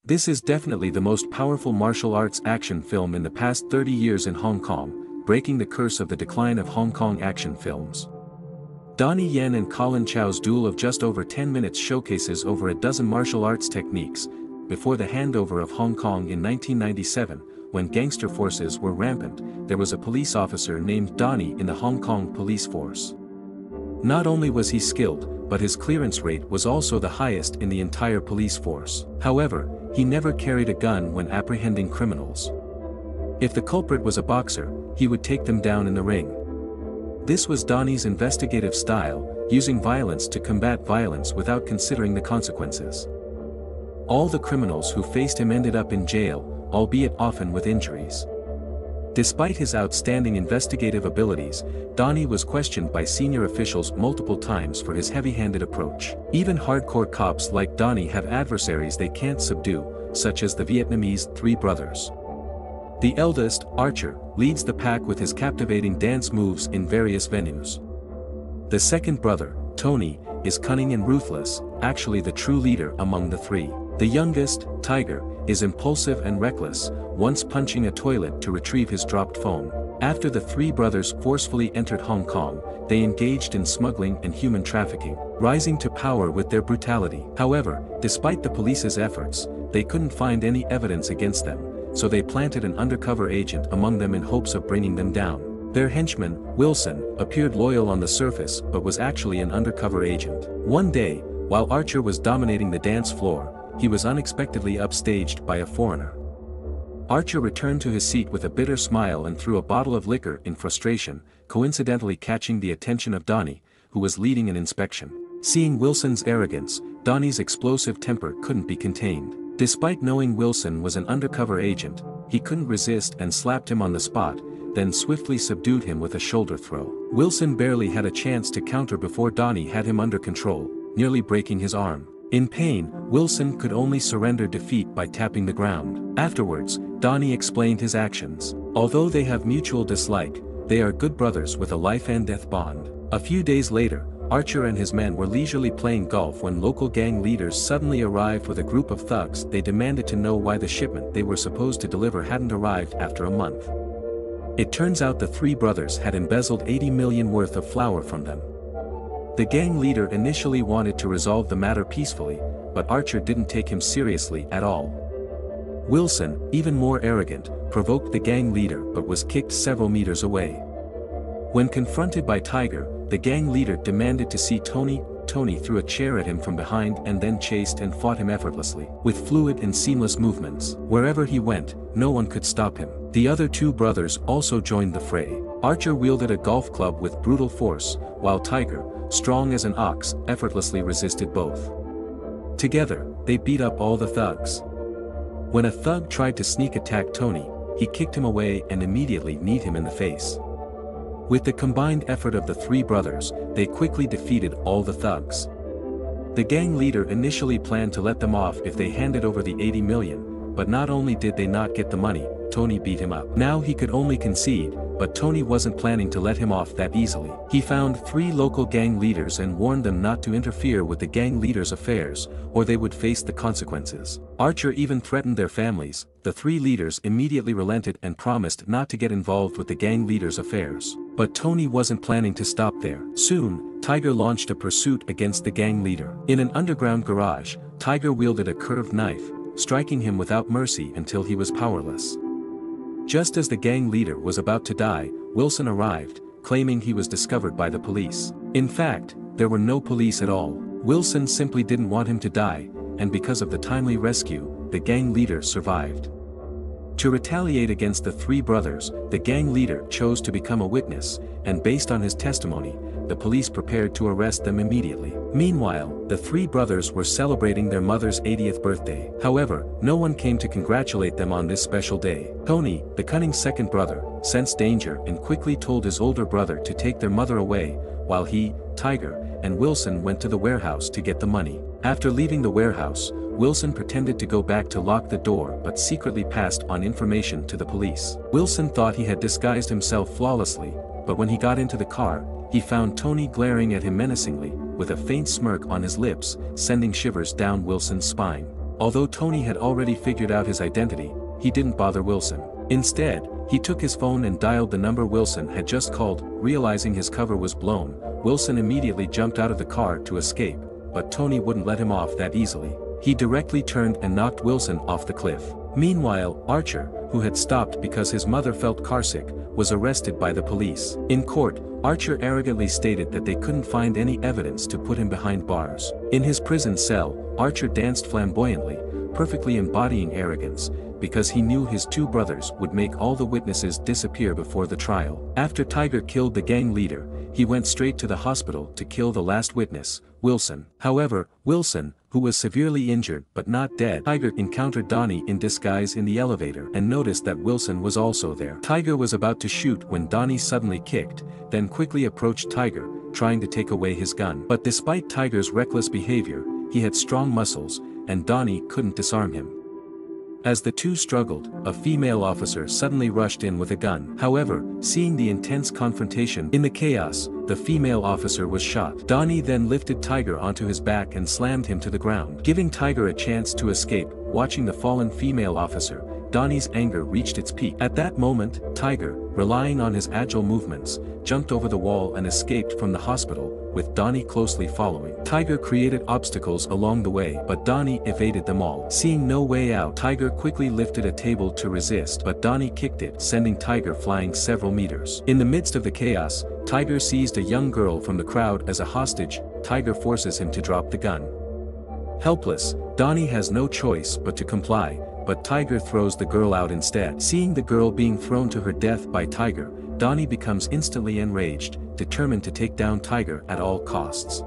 This is definitely the most powerful martial arts action film in the past 30 years in Hong Kong, breaking the curse of the decline of Hong Kong action films. Donnie Yen and Colin Chow's duel of just over 10 minutes showcases over a dozen martial arts techniques, before the handover of Hong Kong in 1997, when gangster forces were rampant. There was a police officer named Donnie in the Hong Kong police force. Not only was he skilled, but his clearance rate was also the highest in the entire police force. However, he never carried a gun when apprehending criminals. If the culprit was a boxer, he would take them down in the ring. This was Donnie's investigative style, using violence to combat violence without considering the consequences. All the criminals who faced him ended up in jail, albeit often with injuries. Despite his outstanding investigative abilities, Donnie was questioned by senior officials multiple times for his heavy-handed approach. Even hardcore cops like Donnie have adversaries they can't subdue, such as the Vietnamese three brothers. The eldest, Archer, leads the pack with his captivating dance moves in various venues. The second brother, Tony, is cunning and ruthless, actually the true leader among the three. The youngest, Tiger, is impulsive and reckless, once punching a toilet to retrieve his dropped phone. After the three brothers forcefully entered Hong Kong, they engaged in smuggling and human trafficking, rising to power with their brutality. However, despite the police's efforts, they couldn't find any evidence against them, so they planted an undercover agent among them in hopes of bringing them down. Their henchman, Wilson, appeared loyal on the surface but was actually an undercover agent. One day, while Archer was dominating the dance floor, he was unexpectedly upstaged by a foreigner. Archer returned to his seat with a bitter smile and threw a bottle of liquor in frustration, coincidentally catching the attention of Donnie, who was leading an inspection. Seeing Wilson's arrogance, Donnie's explosive temper couldn't be contained. Despite knowing Wilson was an undercover agent, he couldn't resist and slapped him on the spot, then swiftly subdued him with a shoulder throw. Wilson barely had a chance to counter before Donnie had him under control, nearly breaking his arm. In pain, Wilson could only surrender defeat by tapping the ground. Afterwards, Donnie explained his actions. Although they have mutual dislike, they are good brothers with a life-and-death bond. A few days later, Archer and his men were leisurely playing golf when local gang leaders suddenly arrived with a group of thugs. They demanded to know why the shipment they were supposed to deliver hadn't arrived after a month. It turns out the three brothers had embezzled 80 million worth of flour from them. The gang leader initially wanted to resolve the matter peacefully, but Archer didn't take him seriously at all. Wilson, even more arrogant, provoked the gang leader but was kicked several meters away. When confronted by Tiger, the gang leader demanded to see Tony. Tony threw a chair at him from behind and then chased and fought him effortlessly, with fluid and seamless movements. Wherever he went, no one could stop him. The other two brothers also joined the fray. Archer wielded a golf club with brutal force, while Tiger, strong as an ox, effortlessly resisted both. Together, they beat up all the thugs. When a thug tried to sneak attack Tony, he kicked him away and immediately kneed him in the face. With the combined effort of the three brothers, they quickly defeated all the thugs. The gang leader initially planned to let them off if they handed over the 80 million, but not only did they not get the money, Tony beat him up. Now he could only concede, but Tony wasn't planning to let him off that easily. He found three local gang leaders and warned them not to interfere with the gang leaders' affairs, or they would face the consequences. Archer even threatened their families. The three leaders immediately relented and promised not to get involved with the gang leaders' affairs. But Tony wasn't planning to stop there. Soon, Tiger launched a pursuit against the gang leader. In an underground garage, Tiger wielded a curved knife, striking him without mercy until he was powerless. Just as the gang leader was about to die, Wilson arrived, claiming he was discovered by the police. In fact, there were no police at all. Wilson simply didn't want him to die, and because of the timely rescue, the gang leader survived. To retaliate against the three brothers, the gang leader chose to become a witness, and based on his testimony, the police prepared to arrest them immediately. Meanwhile, the three brothers were celebrating their mother's 80th birthday. However, no one came to congratulate them on this special day. Tony, the cunning second brother, sensed danger and quickly told his older brother to take their mother away, while he, Tiger, and Wilson went to the warehouse to get the money. After leaving the warehouse, Wilson pretended to go back to lock the door but secretly passed on information to the police. Wilson thought he had disguised himself flawlessly, but when he got into the car, he found Tony glaring at him menacingly, with a faint smirk on his lips, sending shivers down Wilson's spine. Although Tony had already figured out his identity, he didn't bother Wilson. Instead, he took his phone and dialed the number Wilson had just called. Realizing his cover was blown, Wilson immediately jumped out of the car to escape, but Tony wouldn't let him off that easily. He directly turned and knocked Wilson off the cliff. Meanwhile, Archer, who had stopped because his mother felt carsick, was arrested by the police. In court, Archer arrogantly stated that they couldn't find any evidence to put him behind bars. In his prison cell, Archer danced flamboyantly, perfectly embodying arrogance, because he knew his two brothers would make all the witnesses disappear before the trial. After Tiger killed the gang leader, he went straight to the hospital to kill the last witness, Wilson. However, Wilson, who was severely injured but not dead, Tiger encountered Donnie in disguise in the elevator and noticed that Wilson was also there. Tiger was about to shoot when Donnie suddenly kicked, then quickly approached Tiger, trying to take away his gun. But despite Tiger's reckless behavior, he had strong muscles, and Donnie couldn't disarm him. As the two struggled, a female officer suddenly rushed in with a gun. However, seeing the intense confrontation in the chaos, the female officer was shot. Donnie then lifted Tiger onto his back and slammed him to the ground, giving Tiger a chance to escape. Watching the fallen female officer, Donnie's anger reached its peak. At that moment, Tiger, relying on his agile movements, jumped over the wall and escaped from the hospital, with Donnie closely following. Tiger created obstacles along the way, but Donnie evaded them all. Seeing no way out, Tiger quickly lifted a table to resist, but Donnie kicked it, sending Tiger flying several meters. In the midst of the chaos, Tiger seized a young girl from the crowd as a hostage. Tiger forces him to drop the gun. Helpless, Donnie has no choice but to comply, but Tiger throws the girl out instead. Seeing the girl being thrown to her death by Tiger, Donnie becomes instantly enraged, determined to take down Tiger at all costs.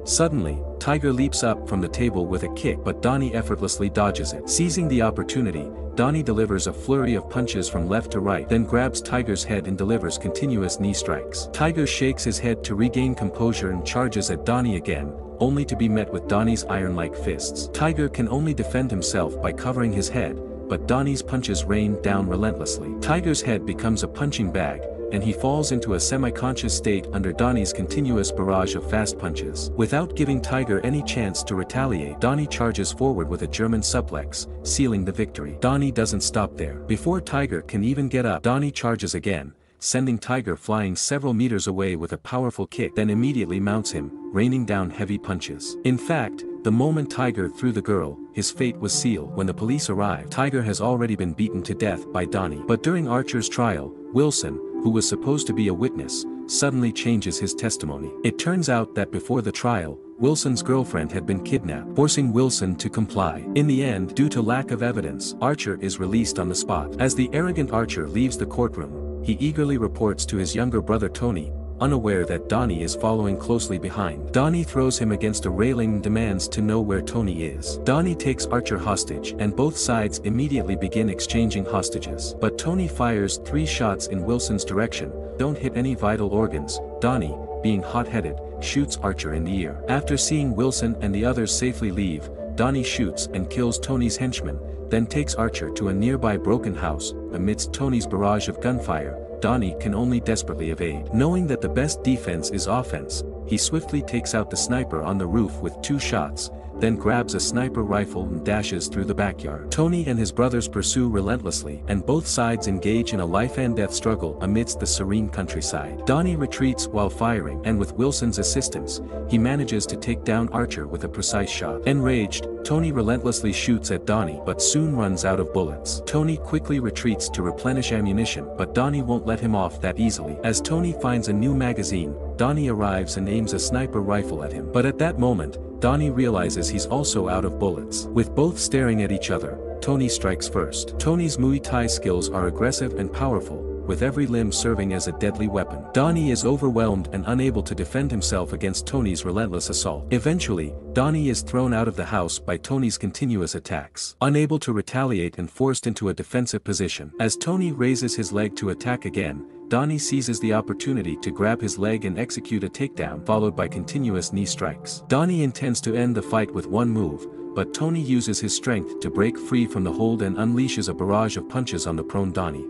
Suddenly, Tiger leaps up from the table with a kick, but Donnie effortlessly dodges it. Seizing the opportunity, Donnie delivers a flurry of punches from left to right, then grabs Tiger's head and delivers continuous knee strikes. Tiger shakes his head to regain composure and charges at Donnie again, only to be met with Donnie's iron-like fists. Tiger can only defend himself by covering his head, but Donnie's punches rain down relentlessly. Tiger's head becomes a punching bag, and he falls into a semi-conscious state under Donnie's continuous barrage of fast punches. Without giving Tiger any chance to retaliate, Donnie charges forward with a German suplex, sealing the victory. Donnie doesn't stop there. Before Tiger can even get up, Donnie charges again, sending Tiger flying several meters away with a powerful kick, then immediately mounts him, raining down heavy punches. In fact, the moment Tiger threw the girl, his fate was sealed. When the police arrived, Tiger has already been beaten to death by Donnie. But during Archer's trial, Wilson, who was supposed to be a witness, suddenly changes his testimony. It turns out that before the trial, Wilson's girlfriend had been kidnapped, forcing Wilson to comply. In the end, due to lack of evidence, Archer is released on the spot. As the arrogant Archer leaves the courtroom, he eagerly reports to his younger brother Tony, unaware that Donnie is following closely behind. Donnie throws him against a railing and demands to know where Tony is. Donnie takes Archer hostage, and both sides immediately begin exchanging hostages. But Tony fires 3 shots in Wilson's direction, don't hit any vital organs. Donnie, being hot-headed, shoots Archer in the ear. After seeing Wilson and the others safely leave, Donnie shoots and kills Tony's henchman, then takes Archer to a nearby broken house. Amidst Tony's barrage of gunfire, Donnie can only desperately evade. Knowing that the best defense is offense, he swiftly takes out the sniper on the roof with 2 shots, then grabs a sniper rifle and dashes through the backyard. Tony and his brothers pursue relentlessly, and both sides engage in a life-and-death struggle amidst the serene countryside. Donnie retreats while firing, and with Wilson's assistance, he manages to take down Archer with a precise shot. Enraged, Tony relentlessly shoots at Donnie but soon runs out of bullets. Tony quickly retreats to replenish ammunition, but Donnie won't let him off that easily. As Tony finds a new magazine, Donnie arrives and aims a sniper rifle at him. But at that moment, Donnie realizes he's also out of bullets. With both staring at each other, Tony strikes first. Tony's Muay Thai skills are aggressive and powerful, with every limb serving as a deadly weapon. Donnie is overwhelmed and unable to defend himself against Tony's relentless assault. Eventually, Donnie is thrown out of the house by Tony's continuous attacks. Unable to retaliate and forced into a defensive position. As Tony raises his leg to attack again, Donnie seizes the opportunity to grab his leg and execute a takedown, followed by continuous knee strikes. Donnie intends to end the fight with one move, but Tony uses his strength to break free from the hold and unleashes a barrage of punches on the prone Donnie.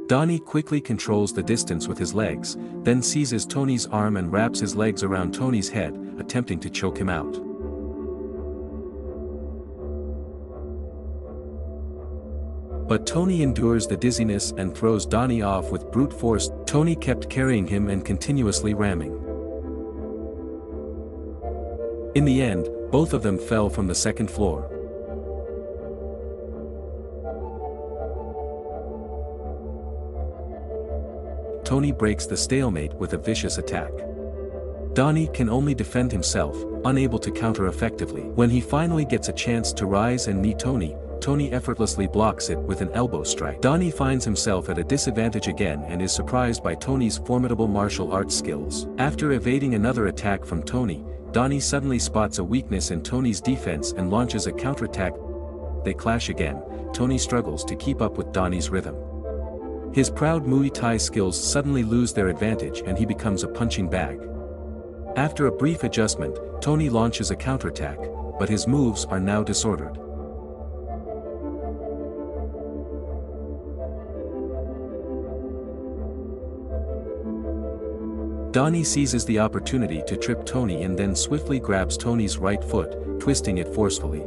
Donnie quickly controls the distance with his legs, then seizes Tony's arm and wraps his legs around Tony's head, attempting to choke him out. But Tony endures the dizziness and throws Donnie off with brute force. Tony kept carrying him and continuously ramming. In the end, both of them fell from the second floor. Tony breaks the stalemate with a vicious attack. Donnie can only defend himself, unable to counter effectively. When he finally gets a chance to rise and knee Tony, Tony effortlessly blocks it with an elbow strike. Donnie finds himself at a disadvantage again and is surprised by Tony's formidable martial arts skills. After evading another attack from Tony, Donnie suddenly spots a weakness in Tony's defense and launches a counterattack. They clash again. Tony struggles to keep up with Donnie's rhythm. His proud Muay Thai skills suddenly lose their advantage and he becomes a punching bag. After a brief adjustment, Tony launches a counterattack, but his moves are now disordered. Donnie seizes the opportunity to trip Tony and then swiftly grabs Tony's right foot, twisting it forcefully.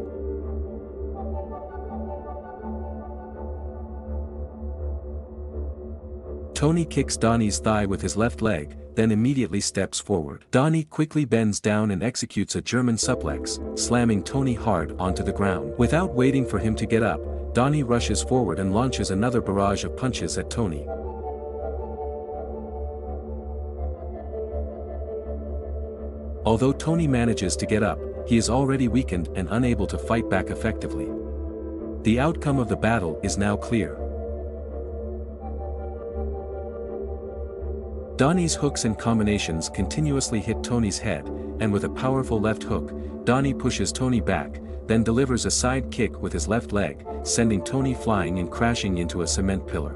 Tony kicks Donnie's thigh with his left leg, then immediately steps forward. Donnie quickly bends down and executes a German suplex, slamming Tony hard onto the ground. Without waiting for him to get up, Donnie rushes forward and launches another barrage of punches at Tony. Although Tony manages to get up, he is already weakened and unable to fight back effectively. The outcome of the battle is now clear. Donnie's hooks and combinations continuously hit Tony's head, and with a powerful left hook, Donnie pushes Tony back, then delivers a side kick with his left leg, sending Tony flying and crashing into a cement pillar.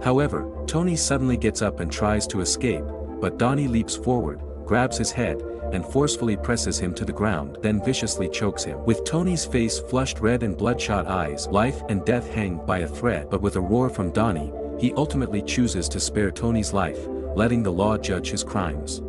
However, Tony suddenly gets up and tries to escape, but Donnie leaps forward, grabs his head, and forcefully presses him to the ground, then viciously chokes him. With Tony's face flushed red and bloodshot eyes, life and death hang by a thread. But with a roar from Donnie, he ultimately chooses to spare Tony's life, letting the law judge his crimes.